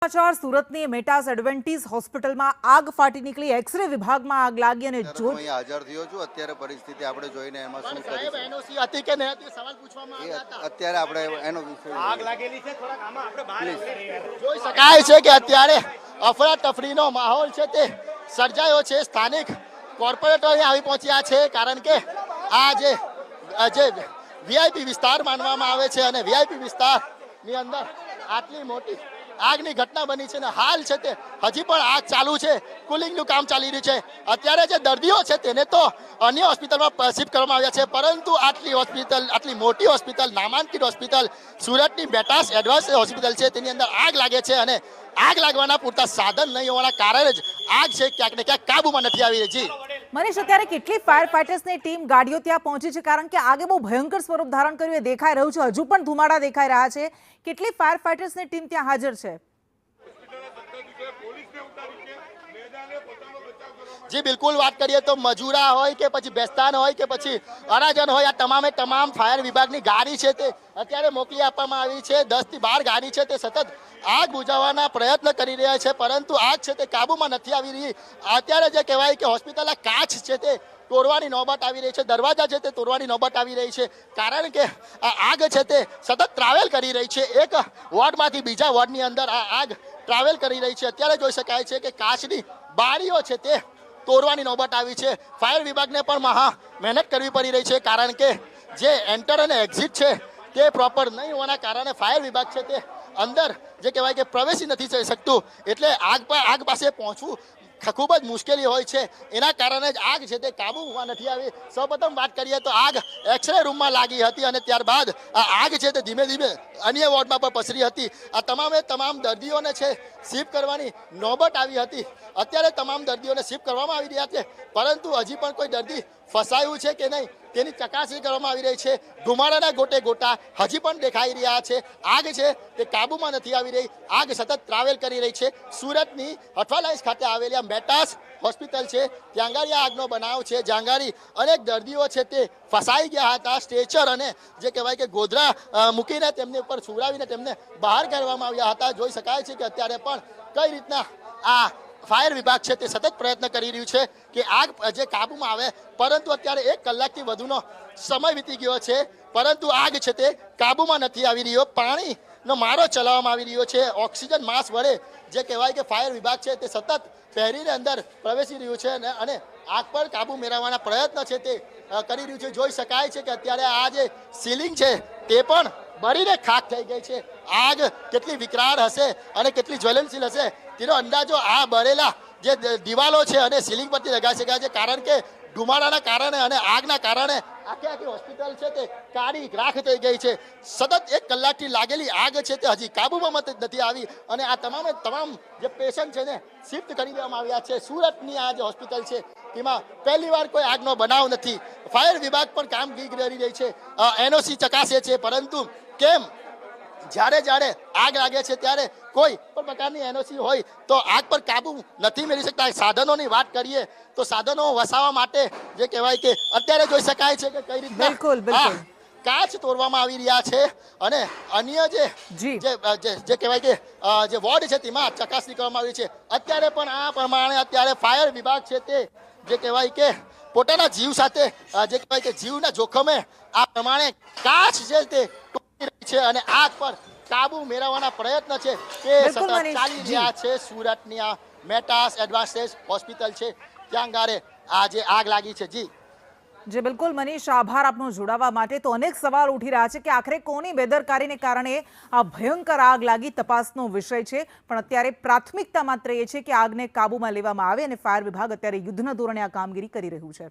સમાચાર સુરતની મેટાસ એડવેન્ટિસ હોસ્પિટલમાં આગ ફાટી નીકળી એક્સ-રે વિભાગમાં આગ લાગી અને જો અહીં હાજર થયો છું અત્યારે પરિસ્થિતિ આપણે જોઈને એમાં શું કરી એનઓસી હતી કે નહીં હતી સવાલ પૂછવામાં આવ્યા હતા અત્યારે આપણે એનો વિષય આગ લાગેલી છે થોડાક આમાં આપણે બહાર જોઈ શકાય છે કે અત્યારે અફરાતફરીનો માહોલ છે તે સર્જાયો છે સ્થાનિક કોર્પોરેટર અહીં આવી પહોંચ્યા છે કારણ કે આ જે વીઆઈપી વિસ્તાર માનવામાં આવે છે અને વીઆઈપી વિસ્તારની અંદર આટલી મોટી આગની ઘટના બની છે ને હાલ છે તે હજી પણ આગ ચાલુ છે કુલિંગનું કામ ચાલી રહ્યું છે અત્યારે જે દર્દીઓ છે તેને તો અન્ય હોસ્પિટલમાં શિફ્ટ કરવામાં આવ્યા છે પરંતુ આટલી મોટી હોસ્પિટલ નામાંકિત હોસ્પિટલ સુરતની મેટાસ એડવાન્સ હોસ્પિટલ છે તેની અંદર આગ લાગે છે અને આગ લાગવાના પૂરતા સાધન નહીં હોવાના કારણે જ આગ છે ક્યાંક ને ક્યાંક કાબુમાં નથી આવી રહી છે। મનીષ, અત્યારે કેટલી ફાયર ફાઇટર્સની ટીમ ગાડીઓ ત્યાં પહોંચી છે? કારણ કે આગે બહુ ભયંકર સ્વરૂપ ધારણ કર્યું એ દેખાઈ રહ્યું છે, હજુ પણ ધુમાડા દેખાઈ રહ્યા છે। કેટલી ફાયર ફાઇટર્સની ટીમ ત્યાં હાજર છે? જી બિલકુલ, વાત કરીએ તો મજૂરા હોય કે પછી બેસ્તાન હોય કે પછી અરાજન હોય, આ તમામ ફાયર વિભાગની ગાડી છે તે અત્યારે મોકલી આપવામાં આવી છે। 10 થી 12 ગાડી છે તે સતત આગ બુઝાવવાના પ્રયત્ન કરી રહ્યા છે પરંતુ આગ છે તે કાબુમાં નથી આવી રહી। અત્યારે જે કહેવાય કે હોસ્પિટલના કાચ છે તે તોડવાની નોબત આવી રહી છે, દરવાજા છે તે તોડવાની નોબત આવી રહી છે કારણ કે આ આગ છે તે સતત ટ્રાવેલ કરી રહી છે, એક વોર્ડમાંથી બીજા વોર્ડની અંદર આ આગ ટ્રાવેલ કરી રહી છે। અત્યારે જોઈ શકાય છે કે કાચની બારીઓ છે તે તોડવાની નોબત આવી છે। ફાયર વિભાગને પણ મહા મહેનત કરવી પડી રહી છે કારણ કે જે એન્ટર અને એક્ઝિટ છે તે પ્રોપર નહીં હોવાના કારણે ફાયર વિભાગ છે તે અંદર જે કહેવાય કે પ્રવેશી નથી જઈ શકતું, એટલે આગ પાસે પહોંચવું ખૂબ જ મુશ્કેલી હોય છે, એના કારણે જ આગ છે તે કાબુમાં નથી આવી। સૌપ્રથમ વાત કરીએ તો આગ એક્સ-રે રૂમમાં લાગી હતી અને ત્યારબાદ આ આગ છે તે ધીમે ધીમે અન્ય વોર્ડમાં પણ પસરી હતી। આ તમામ દર્દીઓને છે શિફ્ટ કરવાની નોબત આવી હતી। અત્યારે તમામ દર્દીઓને શિફ્ટ કરવામાં આવી રહ્યા છે પરંતુ હજી પણ કોઈ દર્દી ફસાયું છે કે નહીં તેની ચકાસણી કરવામાં આવી રહી છે। ધુમાડાના ગોટે ગોટા હજી પણ દેખાઈ રહ્યા છે, આગ છે તે કાબુમાં નથી આવી રહી, આગ સતત ટ્રાવેલ કરી રહી છે। સુરતની અઠવાલાઇન્સ ખાતે આવેલી મેટાસ હોસ્પિટલ છે ત્યાં આગળ આગનો બનાવ છે, જ્યાં આગળ અનેક દર્દીઓ છે તે ફસાઈ ગયા હતા। સ્ટ્રેચર અને જે કહેવાય કે ગોધરા મૂકીને તેમને ઉપર સુવડાવીને તેમને બહાર કાઢવામાં આવ્યા હતા। જોઈ શકાય છે કે અત્યારે પણ કઈ રીતના આ ફાયર વિભાગ છે તે સતત પ્રયત્ન કરી રહ્યું છે કે આગ જે કાબુમાં આવે, પરંતુ અત્યારે 1 કલાકથી વધુનો સમય વીતી ગયો છે પરંતુ આગ છે તે કાબુમાં નથી આવી રહ્યો। પાણીનો મારો ચલાવવામાં આવી રહ્યો છે, ઓક્સિજન માસ્ક વડે જે કહેવાય કે ફાયર વિભાગ છે તે સતત પહેરીને અંદર પ્રવેશી રહ્યું છે અને આગ પર કાબુ મેળવવાના પ્રયત્ન છે તે કરી રહ્યું છે। જોઈ શકાય છે કે અત્યારે આ જે સીલિંગ છે તે પણ બળીને ખાખ થઈ ગઈ છે। આગ કેટલી વિકરાળ હશે અને કેટલી જ્વલનશીલ હશે તેનો અંદાજો આ બળેલા જે દિવાલો છે અને સીલિંગ પરથી લગાવી શકાય છે કારણ કે ધુમાડાના કારણે અને આગના કારણે આખી હોસ્પિટલ છે તે કાળી રાખ થઈ ગઈ છે। સતત 1 કલાકથી લાગેલી આગ છે તે હજી કાબુમાં નથી આવી અને આ તમામ જે પેશન્ટ છે ને શિફ્ટ કરી દેવામાં આવ્યા છે। સુરતની આ જે હોસ્પિટલ છે તેમાં પહેલીવાર કોઈ આગનો બનાવ નથી। ફાયર વિભાગ પણ કામગીરી કરી રહી છે, એનઓસી ચકાસે છે પરંતુ કેમ જ્યારે આગ લાગે છે ત્યારે કોઈ પણ પ્રકારની એનઓસી હોય તો આગ પર કાબુ નથી મેળવી શકતા। સાધનોની વાત કરીએ તો સાધનો વસાવવા માટે જે કહેવાય કે અત્યારે જોઈ શકાય છે કે કઈ રીતે બિલકુલ કાચ તોડવામાં આવી રહ્યા છે અને અન્ય જે કહેવાય કે જે વોર્ડ છે તેમાં ચકાસણી કરવામાં આવી છે। અત્યારે પણ આ પ્રમાણે અત્યારે ફાયર વિભાગ છે તે જે કહેવાય કે પોતાના જીવ સાથે જે કહેવાય કે જીવના જોખમે આ પ્રમાણે કાચ છે તે છે અને આગ પર કાબુ મેળવવાના પ્રયત્ન છે તે સતત ચાલી રહ્યા છે। સુરતની આ મેટાસ એડવાન્સ હોસ્પિટલ છે ત્યાં ગારે આ જે આગ લાગી છે। જી બિલકુલ મનીષ, આભાર આપનો જોડાવા માટે। તો અનેક સવાલ ઉઠી રહ્યા છે કે આખરે કોની બેદરકારીને કારણે આ ભયંકર આગ લાગી, તપાસનો વિષય છે, પણ અત્યારે પ્રાથમિકતા માત્ર એ છે કે આગને કાબુમાં લેવામાં આવે અને ફાયર વિભાગ અત્યારે યુદ્ધના ધોરણે આ કામગીરી કરી રહ્યું છે।